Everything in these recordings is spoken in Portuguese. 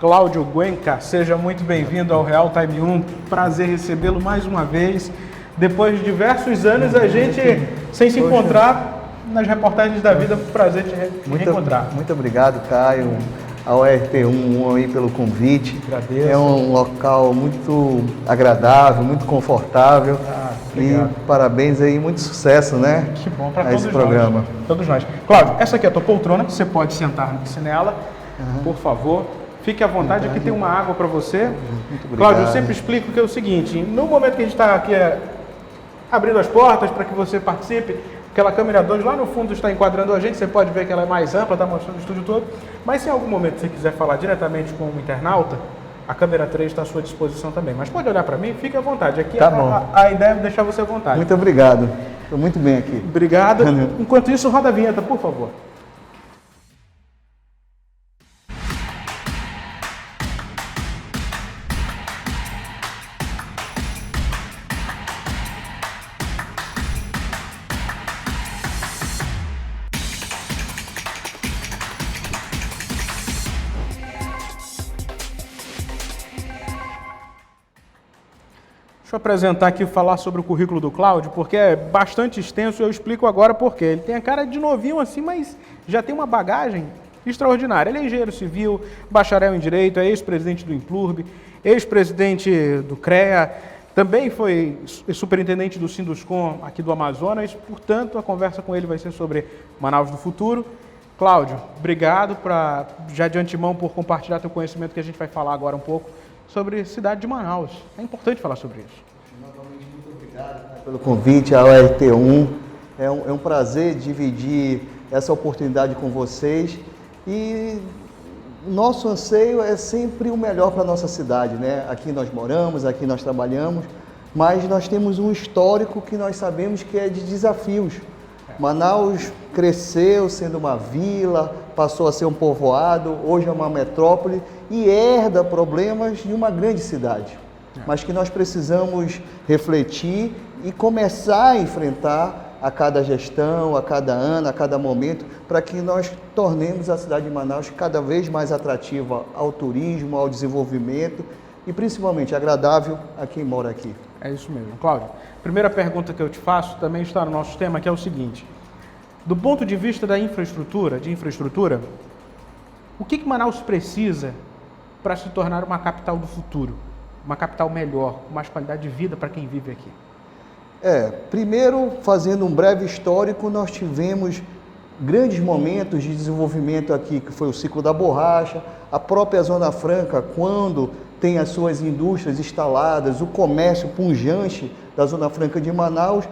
Cláudio Guenca, seja muito bem-vindo ao Real Time 1. Prazer recebê-lo mais uma vez. Depois de diversos anos, a gente sem se encontrar nas reportagens da vida, prazer te reencontrar. Muito obrigado, Caio, ao RT1 aí pelo convite. Agradeço. É um local muito agradável, muito confortável. E parabéns aí, muito sucesso, né? Que bom para todos esse programa. Nós. Todos nós. Cláudio, essa aqui é a tua poltrona, você pode sentar-se nela, por favor. Fique à vontade, aqui tem uma água para você. Muito obrigado. Cláudio, eu sempre explico que é o seguinte, no momento que a gente está aqui abrindo as portas para que você participe, aquela câmera 2 lá no fundo está enquadrando a gente, você pode ver que ela é mais ampla, está mostrando o estúdio todo, mas se em algum momento você quiser falar diretamente com o internauta, a câmera 3 está à sua disposição também. Mas pode olhar para mim, fique à vontade. Aqui tá a ideia é deixar você à vontade. Muito obrigado. Estou muito bem aqui. Obrigado. Enquanto isso, roda a vinheta, por favor. Deixa eu apresentar aqui e falar sobre o currículo do Cláudio, porque é bastante extenso e eu explico agora por quê. Ele tem a cara de novinho assim, mas já tem uma bagagem extraordinária. Ele é engenheiro civil, bacharel em Direito, é ex-presidente do Implurb, ex-presidente do CREA, também foi superintendente do Sinduscom aqui do Amazonas, portanto a conversa com ele vai ser sobre Manaus do futuro. Cláudio, obrigado já de antemão por compartilhar teu conhecimento, que a gente vai falar agora um pouco sobre a cidade de Manaus. É importante falar sobre isso. Novamente, muito obrigado pelo convite ao RT1. É um prazer dividir essa oportunidade com vocês. E nosso anseio é sempre o melhor para a nossa cidade, né? Aqui nós moramos, aqui nós trabalhamos, mas nós temos um histórico que nós sabemos que é de desafios. Manaus cresceu sendo uma vila, passou a ser um povoado, hoje é uma metrópole e herda problemas de uma grande cidade. Mas que nós precisamos refletir e começar a enfrentar a cada gestão, a cada ano, a cada momento, para que nós tornemos a cidade de Manaus cada vez mais atrativa ao turismo, ao desenvolvimento e principalmente agradável a quem mora aqui. É isso mesmo. Cláudio, primeira pergunta que eu te faço também está no nosso tema, que é o seguinte: do ponto de vista da infraestrutura, o que Manaus precisa para se tornar uma capital do futuro? Uma capital melhor, com mais qualidade de vida para quem vive aqui? Primeiro, fazendo um breve histórico, nós tivemos grandes momentos de desenvolvimento aqui, que foi o ciclo da borracha, a própria Zona Franca, quando tem as suas indústrias instaladas, o comércio pujante da Zona Franca de Manaus,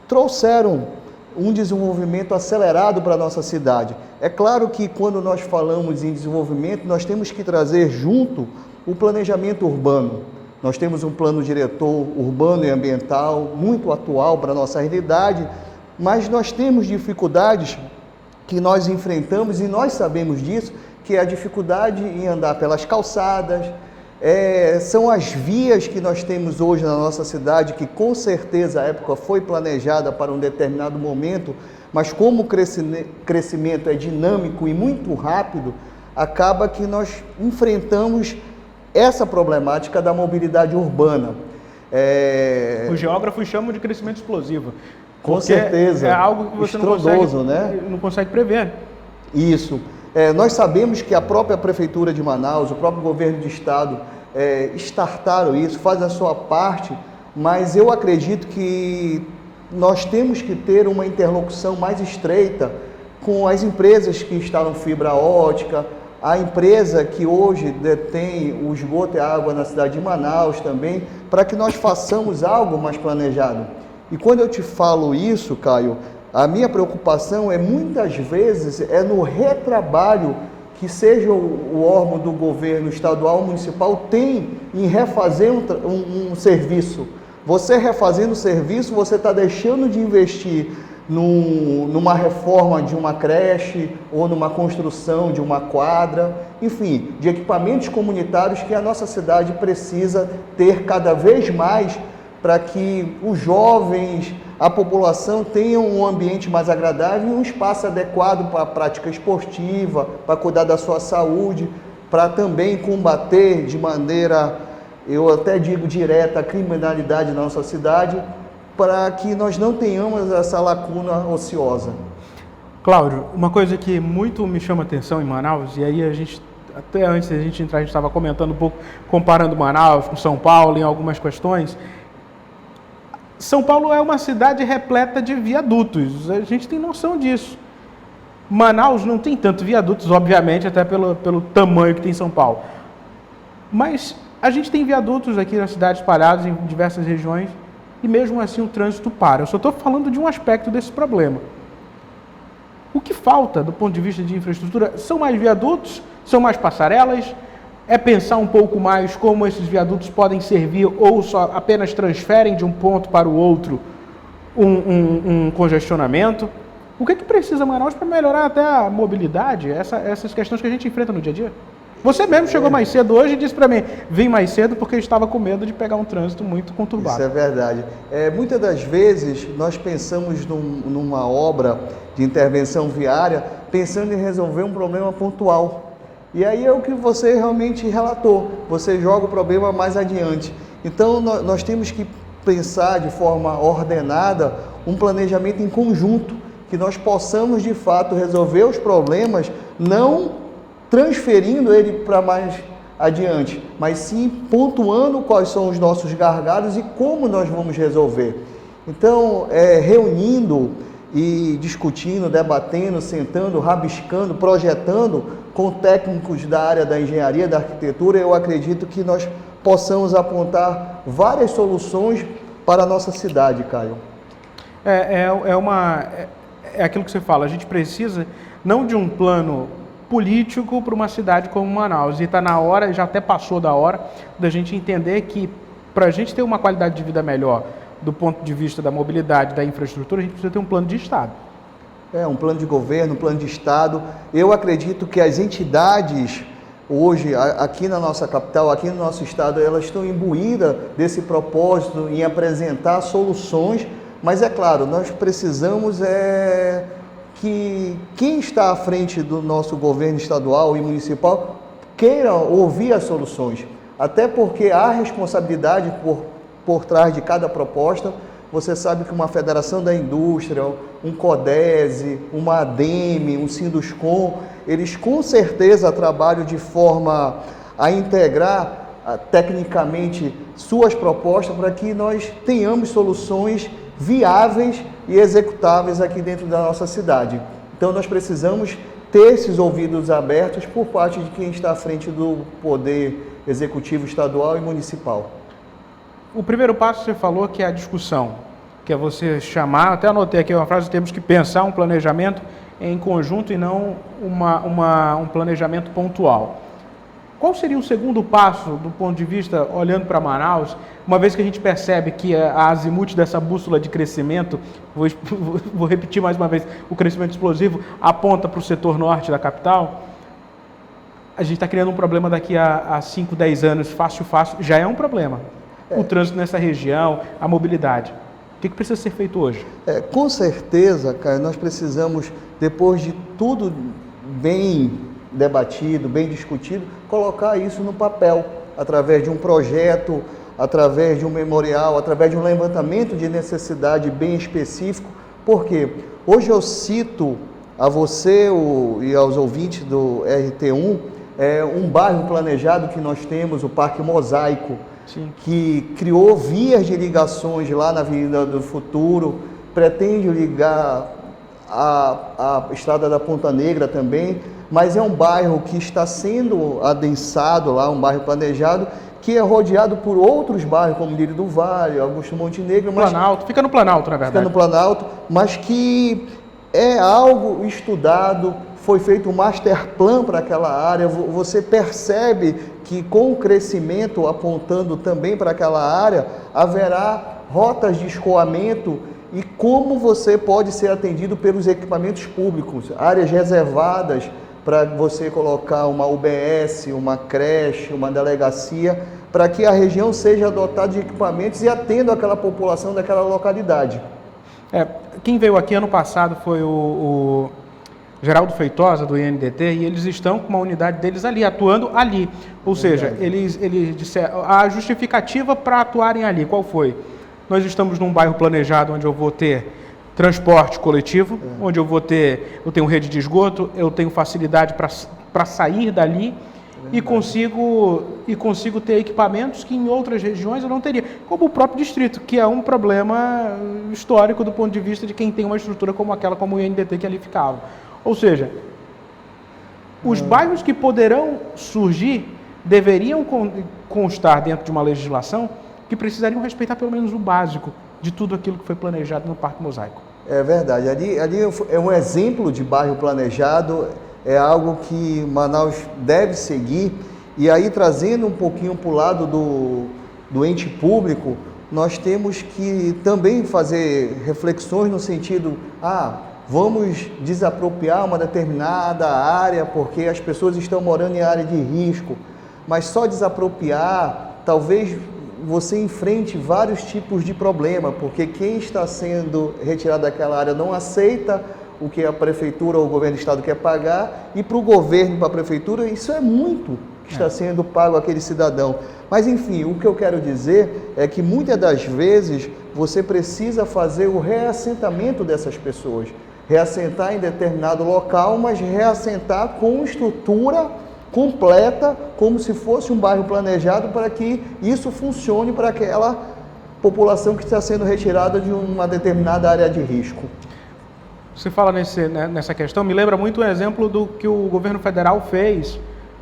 trouxeram um desenvolvimento acelerado para a nossa cidade. É claro que quando nós falamos em desenvolvimento, nós temos que trazer junto o planejamento urbano. Nós temos um plano diretor urbano e ambiental muito atual para a nossa realidade, mas nós temos dificuldades que nós enfrentamos e nós sabemos disso, que é a dificuldade em andar pelas calçadas, são as vias que nós temos hoje na nossa cidade, que com certeza a época foi planejada para um determinado momento, mas como o crescimento é dinâmico e muito rápido, acaba que nós enfrentamos essa problemática da mobilidade urbana. Os geógrafos chamam de crescimento explosivo. Com certeza. É algo que você não consegue prever. Isso. Nós sabemos que a própria Prefeitura de Manaus, o próprio governo de estado, startaram isso, fazem a sua parte, mas eu acredito que nós temos que ter uma interlocução mais estreita com as empresas que instalam fibra ótica, a empresa que hoje detém o esgoto e a água na cidade de Manaus também, para que nós façamos algo mais planejado. E quando eu te falo isso, Caio, a minha preocupação muitas vezes no retrabalho que seja o órgão do governo estadual, municipal, tem em refazer um serviço. Você refazendo o serviço, você está deixando de investir numa reforma de uma creche ou numa construção de uma quadra, enfim, de equipamentos comunitários que a nossa cidade precisa ter cada vez mais para que os jovens, a população tenham um ambiente mais agradável e um espaço adequado para a prática esportiva, para cuidar da sua saúde. para também combater de maneira, eu até digo direta, a criminalidade na nossa cidade, para que nós não tenhamos essa lacuna ociosa. Cláudio, uma coisa que muito me chama atenção em Manaus, e aí a gente, até antes da gente entrar, a gente estava comentando um pouco, comparando Manaus com São Paulo em algumas questões. São Paulo é uma cidade repleta de viadutos, a gente tem noção disso. Manaus não tem tanto viadutos, obviamente, até pelo tamanho que tem São Paulo. Mas a gente tem viadutos aqui na cidade espalhados em diversas regiões e mesmo assim o trânsito para. Eu só estou falando de um aspecto desse problema. O que falta do ponto de vista de infraestrutura são mais viadutos, são mais passarelas, é pensar um pouco mais como esses viadutos podem servir ou só apenas transferem de um ponto para o outro um congestionamento. O que precisa Manaus para melhorar até a mobilidade, essas questões que a gente enfrenta no dia a dia? Você mesmo chegou mais cedo hoje e disse para mim, vim mais cedo porque estava com medo de pegar um trânsito muito conturbado. Isso é verdade. Muitas das vezes nós pensamos numa obra de intervenção viária pensando em resolver um problema pontual. E aí é o que você realmente relatou, você joga o problema mais adiante. Então nós temos que pensar de forma ordenada um planejamento em conjunto, que nós possamos de fato resolver os problemas, não transferindo ele para mais adiante, mas sim pontuando quais são os nossos gargalos e como nós vamos resolver. Então, reunindo e discutindo, debatendo, sentando, rabiscando, projetando com técnicos da área da engenharia, da arquitetura, eu acredito que nós possamos apontar várias soluções para a nossa cidade, Caio. É aquilo que você fala, a gente precisa não de um plano político para uma cidade como Manaus, e está na hora, já até passou da hora, da gente entender que para a gente ter uma qualidade de vida melhor do ponto de vista da mobilidade, da infraestrutura, a gente precisa ter um plano de Estado. Um plano de governo, um plano de Estado. Eu acredito que as entidades hoje, aqui na nossa capital, aqui no nosso estado, elas estão imbuídas desse propósito em apresentar soluções, mas é claro, nós precisamos que quem está à frente do nosso governo estadual e municipal queira ouvir as soluções, até porque há responsabilidade por trás de cada proposta. Você sabe que uma federação da indústria, um CODESE, uma ADEME, um Sinduscom, eles com certeza trabalham de forma a integrar tecnicamente suas propostas para que nós tenhamos soluções viáveis e executáveis aqui dentro da nossa cidade. Então nós precisamos ter esses ouvidos abertos por parte de quem está à frente do poder executivo estadual e municipal. O primeiro passo você falou que é a discussão, que é você chamar, até anotei aqui uma frase, temos que pensar um planejamento em conjunto e não um planejamento pontual. Qual seria o segundo passo do ponto de vista, olhando para Manaus, uma vez que a gente percebe que a azimuth dessa bússola de crescimento, vou repetir mais uma vez, o crescimento explosivo aponta para o setor norte da capital, a gente está criando um problema daqui a 5, 10 anos, fácil, já é um problema. O trânsito nessa região, a mobilidade. O que precisa ser feito hoje? Com certeza, Caio, nós precisamos, depois de tudo bem debatido, bem discutido, colocar isso no papel, através de um projeto, através de um memorial, através de um levantamento de necessidade bem específico. Porque hoje eu cito a você e aos ouvintes do RT1, um bairro planejado que nós temos, o Parque Mosaico, sim, que criou vias de ligações lá na Avenida do Futuro, pretende ligar a Estrada da Ponta Negra também, mas é um bairro que está sendo adensado lá, um bairro planejado, que é rodeado por outros bairros, como Lírio do Vale, Augusto Montenegro. Planalto, fica no Planalto, na verdade. Fica no Planalto, mas que é algo estudado, foi feito um master plan para aquela área. Você percebe que com o crescimento apontando também para aquela área, haverá rotas de escoamento e como você pode ser atendido pelos equipamentos públicos, áreas reservadas para você colocar uma UBS, uma creche, uma delegacia, para que a região seja dotada de equipamentos e atenda aquela população daquela localidade. Quem veio aqui ano passado foi Geraldo Feitosa, do INDT, e eles estão com uma unidade deles ali, atuando ali. Ou seja, eles disseram, a justificativa para atuarem ali, qual foi? Nós estamos num bairro planejado onde eu vou ter transporte coletivo, onde eu tenho rede de esgoto, eu tenho facilidade para sair dali e consigo ter equipamentos que em outras regiões eu não teria, como o próprio distrito, que é um problema histórico do ponto de vista de quem tem uma estrutura como aquela, como o INDT que ali ficava. Ou seja, os bairros que poderão surgir deveriam constar dentro de uma legislação que precisariam respeitar pelo menos o básico de tudo aquilo que foi planejado no Parque Mosaico. É verdade, ali é um exemplo de bairro planejado, é algo que Manaus deve seguir, e aí trazendo um pouquinho para o lado do ente público, nós temos que também fazer reflexões no sentido, vamos desapropriar uma determinada área porque as pessoas estão morando em área de risco, mas só desapropriar, talvez você enfrente vários tipos de problema, porque quem está sendo retirado daquela área não aceita o que a prefeitura ou o governo do estado quer pagar, e para o governo e para a prefeitura isso é muito que está sendo pago àquele cidadão. Mas enfim, o que eu quero dizer é que muitas das vezes você precisa fazer o reassentamento dessas pessoas, reassentar em determinado local, mas reassentar com estrutura completa, como se fosse um bairro planejado, para que isso funcione para aquela população que está sendo retirada de uma determinada área de risco. Você fala nessa questão, me lembra muito um exemplo do que o governo federal fez,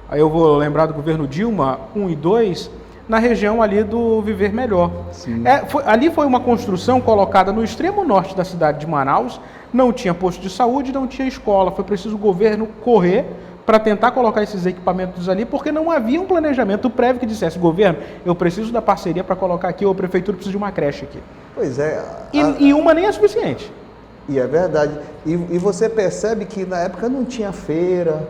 aí eu vou lembrar do governo Dilma 1 e 2, na região ali do Viver Melhor. Ali foi uma construção colocada no extremo norte da cidade de Manaus, não tinha posto de saúde, não tinha escola, foi preciso o governo correr para tentar colocar esses equipamentos ali, porque não havia um planejamento prévio que dissesse, governo, eu preciso da parceria para colocar aqui, ou a prefeitura precisa de uma creche aqui. Pois é. E uma nem é suficiente. E é verdade. E você percebe que na época não tinha feira,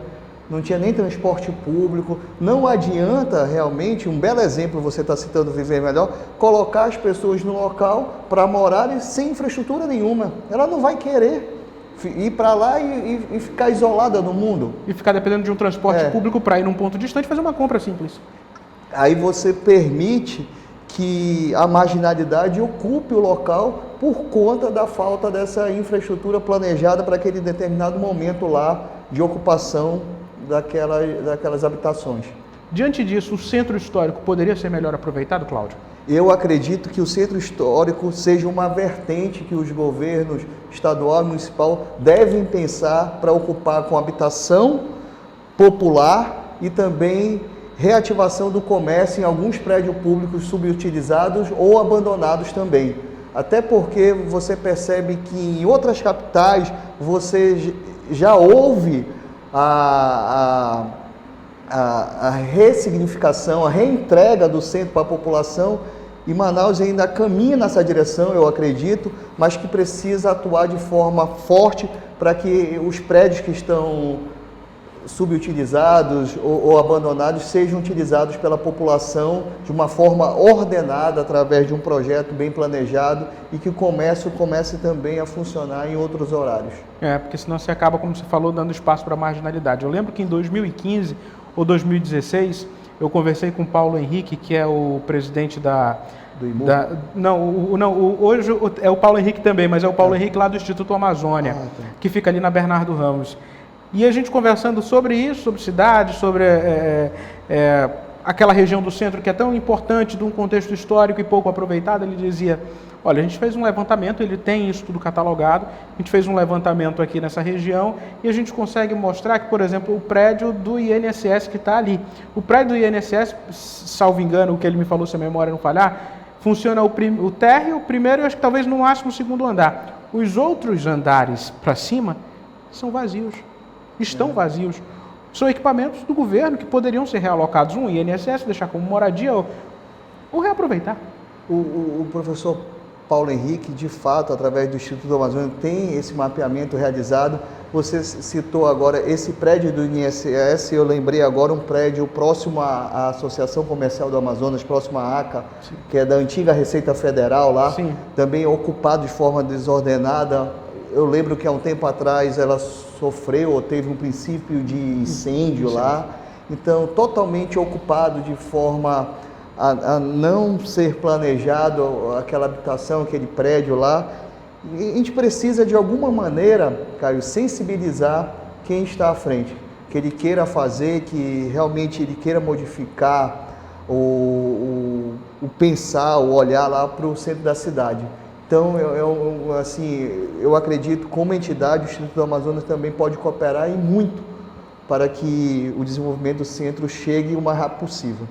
não tinha nem transporte público, não adianta realmente, um belo exemplo, você está citando Viver Melhor, colocar as pessoas no local para morarem sem infraestrutura nenhuma. Ela não vai querer ir para lá e ficar isolada no mundo. E ficar dependendo de um transporte público para ir num ponto distante e fazer uma compra simples. Aí você permite que a marginalidade ocupe o local por conta da falta dessa infraestrutura planejada para aquele determinado momento lá de ocupação daquelas habitações. Diante disso, o centro histórico poderia ser melhor aproveitado, Cláudio? Eu acredito que o centro histórico seja uma vertente que os governos estadual e municipal devem pensar para ocupar com habitação popular e também reativação do comércio em alguns prédios públicos subutilizados ou abandonados também. Até porque você percebe que em outras capitais você já houve a ressignificação, a reentrega do centro para a população, e Manaus ainda caminha nessa direção, eu acredito, mas que precisa atuar de forma forte para que os prédios que estão subutilizados ou abandonados sejam utilizados pela população de uma forma ordenada, através de um projeto bem planejado, e que o comércio comece também a funcionar em outros horários. Porque senão você acaba, como você falou, dando espaço para a marginalidade. Eu lembro que em 2015 ou 2016, eu conversei com o Paulo Henrique, que é o presidente do IMU? Hoje é o Paulo Henrique também, mas é o Paulo Henrique lá do Instituto Amazônia, que fica ali na Bernardo Ramos. E a gente conversando sobre isso, sobre cidade, sobre aquela região do centro que é tão importante, de um contexto histórico e pouco aproveitado, ele dizia, olha, a gente fez um levantamento, ele tem isso tudo catalogado, a gente fez um levantamento aqui nessa região e a gente consegue mostrar que, por exemplo, o prédio do INSS que está ali, o prédio do INSS, salvo engano, o que ele me falou, se a memória não falhar, funciona o térreo, o primeiro e acho que talvez no máximo o segundo andar. Os outros andares para cima são vazios. Estão vazios. São equipamentos do governo que poderiam ser realocados no INSS, deixar como moradia ou reaproveitar. O professor Paulo Henrique, de fato, através do Instituto Amazônia, tem esse mapeamento realizado. Você citou agora esse prédio do INSS, eu lembrei agora um prédio próximo à Associação Comercial do Amazonas, próximo à ACA, que é da antiga Receita Federal lá, também ocupado de forma desordenada. eu lembro que há um tempo atrás ela sofreu ou teve um princípio de incêndio lá, então totalmente ocupado de forma a não ser planejado aquela habitação, aquele prédio lá. E a gente precisa de alguma maneira, Caio, sensibilizar quem está à frente, que ele queira fazer, que realmente ele queira modificar o pensar, o olhar lá para o centro da cidade. Então, eu acredito como entidade, o Instituto do Amazonas também pode cooperar e muito para que o desenvolvimento do centro chegue o mais rápido possível.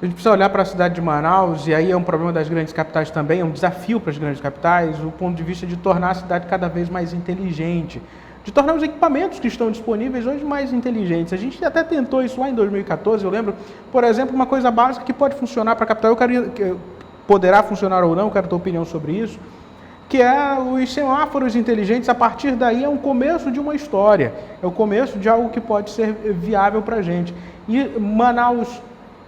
A gente precisa olhar para a cidade de Manaus, e aí é um problema das grandes capitais também, é um desafio para as grandes capitais, o ponto de vista de tornar a cidade cada vez mais inteligente, de tornar os equipamentos que estão disponíveis hoje mais inteligentes. A gente até tentou isso lá em 2014, eu lembro, por exemplo, uma coisa básica que pode funcionar para a capital, poderá funcionar ou não, quero a tua opinião sobre isso, que é os semáforos inteligentes. A partir daí é um começo de uma história, é o começo de algo que pode ser viável para a gente. E Manaus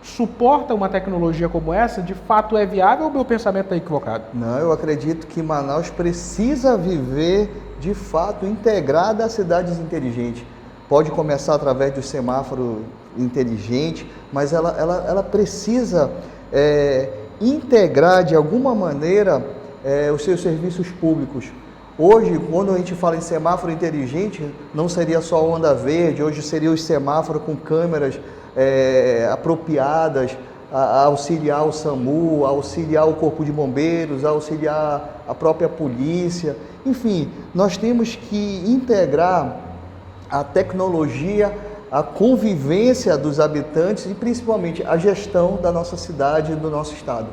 suporta uma tecnologia como essa? De fato é viável ou meu pensamento está equivocado? Não, eu acredito que Manaus precisa viver de fato integrada às cidades inteligentes. Pode começar através do semáforo inteligente, mas ela precisa integrar de alguma maneira os seus serviços públicos. Hoje, quando a gente fala em semáforo inteligente, não seria só onda verde, hoje seria os semáforos com câmeras apropriadas a auxiliar o SAMU, a auxiliar o Corpo de Bombeiros, a auxiliar a própria polícia. Enfim, nós temos que integrar a tecnologia, a convivência dos habitantes e principalmente a gestão da nossa cidade e do nosso estado.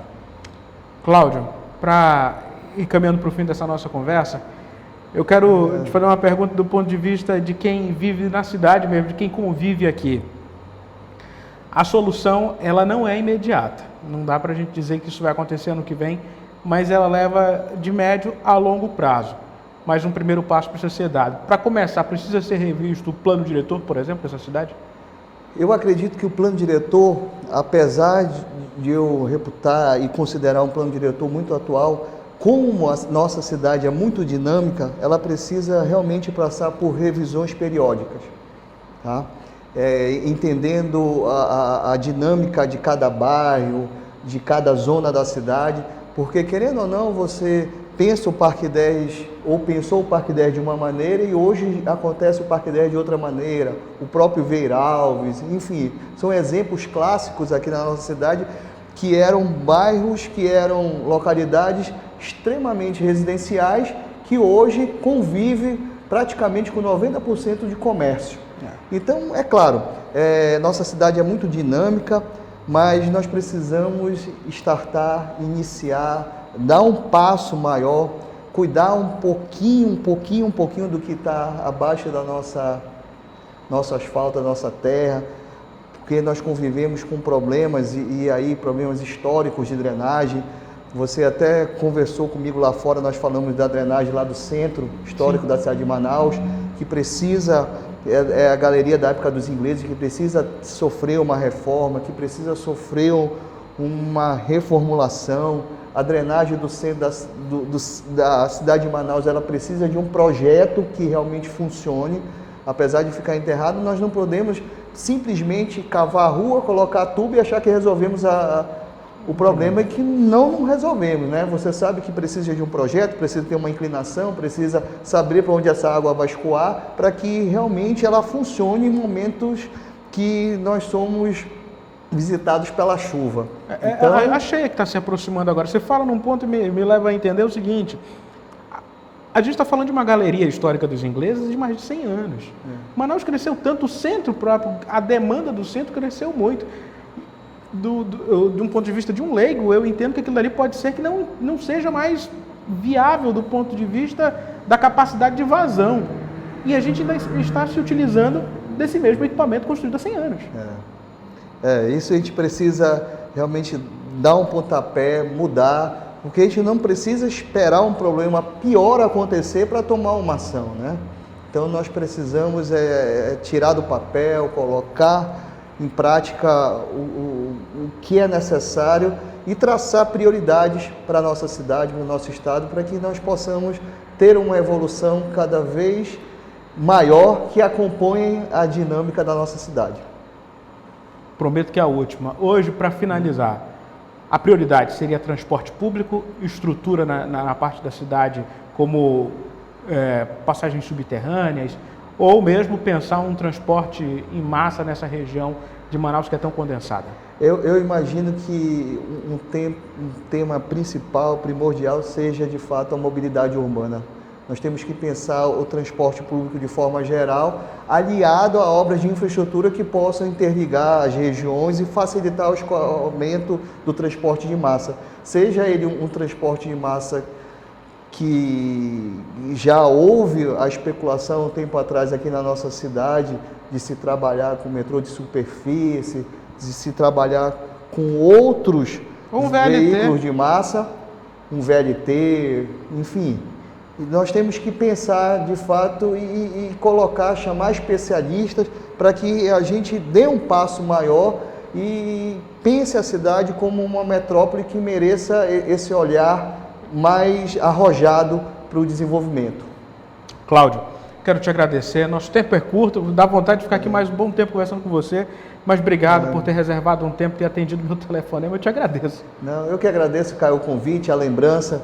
Cláudio, para ir caminhando para o fim dessa nossa conversa, eu quero te fazer uma pergunta do ponto de vista de quem vive na cidade mesmo, de quem convive aqui. A solução, ela não é imediata. Não dá para a gente dizer que isso vai acontecer ano que vem, mas ela leva de médio a longo prazo. Mas um primeiro passo precisa ser dado. Para começar, precisa ser revisto o plano diretor, por exemplo, dessa cidade? Eu acredito que o plano diretor, apesar de eu reputar e considerar um plano diretor muito atual, como a nossa cidade é muito dinâmica, ela precisa realmente passar por revisões periódicas, tá? Entendendo a dinâmica de cada bairro, de cada zona da cidade, porque querendo ou não, você pensa o Parque 10 ou pensou o Parque 10 de uma maneira e hoje acontece o Parque 10 de outra maneira, o próprio Vieira Alves, enfim, são exemplos clássicos aqui na nossa cidade que eram bairros, que eram localidades extremamente residenciais que hoje convivem praticamente com 90% de comércio. Então, é claro, nossa cidade é muito dinâmica, mas nós precisamos iniciar, dar um passo maior, cuidar um pouquinho do que está abaixo da nosso asfalto, da nossa terra, porque nós convivemos com problemas e aí problemas históricos de drenagem. Você até conversou comigo lá fora, nós falamos da drenagem lá do centro histórico da cidade de Manaus, que precisa, é a galeria da época dos ingleses, que precisa sofrer uma reforma, que precisa sofrer uma reformulação. A drenagem do centro da cidade de Manaus, ela precisa de um projeto que realmente funcione. Apesar de ficar enterrado, nós não podemos simplesmente cavar a rua, colocar tubo e achar que resolvemos o problema é que não resolvemos, né? Você sabe que precisa de um projeto, precisa ter uma inclinação, precisa saber para onde essa água vai escoar, para que realmente ela funcione em momentos que nós somos visitados pela chuva. Então, a cheia que está se aproximando agora. Você fala num ponto e me leva a entender o seguinte: a gente está falando de uma galeria histórica dos ingleses de mais de 100 anos. Manaus cresceu tanto, o centro próprio, a demanda do centro cresceu muito. De um ponto de vista de um leigo, eu entendo que aquilo ali pode ser que não seja mais viável do ponto de vista da capacidade de vazão. E a gente ainda está se utilizando desse mesmo equipamento construído há 100 anos. Isso a gente precisa realmente dar um pontapé, mudar, porque a gente não precisa esperar um problema pior acontecer para tomar uma ação, né? Então nós precisamos tirar do papel, colocar em prática o que é necessário e traçar prioridades para a nossa cidade, para o nosso estado, para que nós possamos ter uma evolução cada vez maior que acompanhe a dinâmica da nossa cidade. Prometo que é a última. Hoje, para finalizar, a prioridade seria transporte público, estrutura na parte da cidade, como passagens subterrâneas, ou mesmo pensar um transporte em massa nessa região de Manaus que é tão condensada? Eu imagino que um tema principal, primordial, seja de fato a mobilidade urbana. Nós temos que pensar o transporte público de forma geral, aliado a obras de infraestrutura que possam interligar as regiões e facilitar o escoamento do transporte de massa. Seja ele um transporte de massa que já houve a especulação um tempo atrás aqui na nossa cidade de se trabalhar com metrô de superfície, de se trabalhar com outros veículos de massa, um VLT, enfim. E nós temos que pensar de fato e colocar, chamar especialistas para que a gente dê um passo maior e pense a cidade como uma metrópole que mereça esse olhar mais arrojado para o desenvolvimento. Cláudio, quero te agradecer. Nosso tempo é curto, dá vontade de ficar aqui mais um bom tempo conversando com você, mas obrigado por ter reservado um tempo e ter atendido meu telefonema. Eu te agradeço. Não, eu que agradeço, Caio, o convite, a lembrança,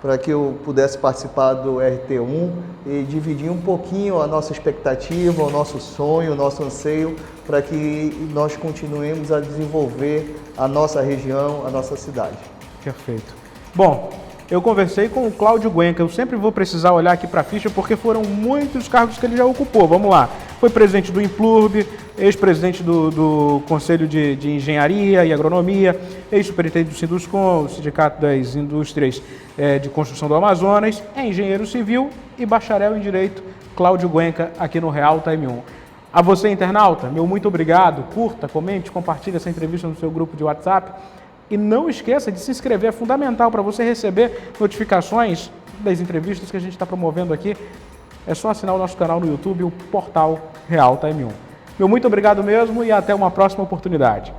para que eu pudesse participar do RT1 e dividir um pouquinho a nossa expectativa, o nosso sonho, o nosso anseio, para que nós continuemos a desenvolver a nossa região, a nossa cidade. Perfeito. Bom, eu conversei com o Cláudio Guenca. Eu sempre vou precisar olhar aqui para a ficha porque foram muitos cargos que ele já ocupou. Vamos lá. Foi presidente do Implurb, ex-presidente do Conselho de Engenharia e Agronomia, ex-superintendente do Sinduscom, Sindicato das Indústrias de Construção do Amazonas, é engenheiro civil e bacharel em Direito. Cláudio Guenca, aqui no Real Time 1. A você, internauta, meu muito obrigado. Curta, comente, compartilhe essa entrevista no seu grupo de WhatsApp. E não esqueça de se inscrever, é fundamental para você receber notificações das entrevistas que a gente está promovendo aqui. É só assinar o nosso canal no YouTube, o portal Real Time 1. Meu muito obrigado mesmo e até uma próxima oportunidade.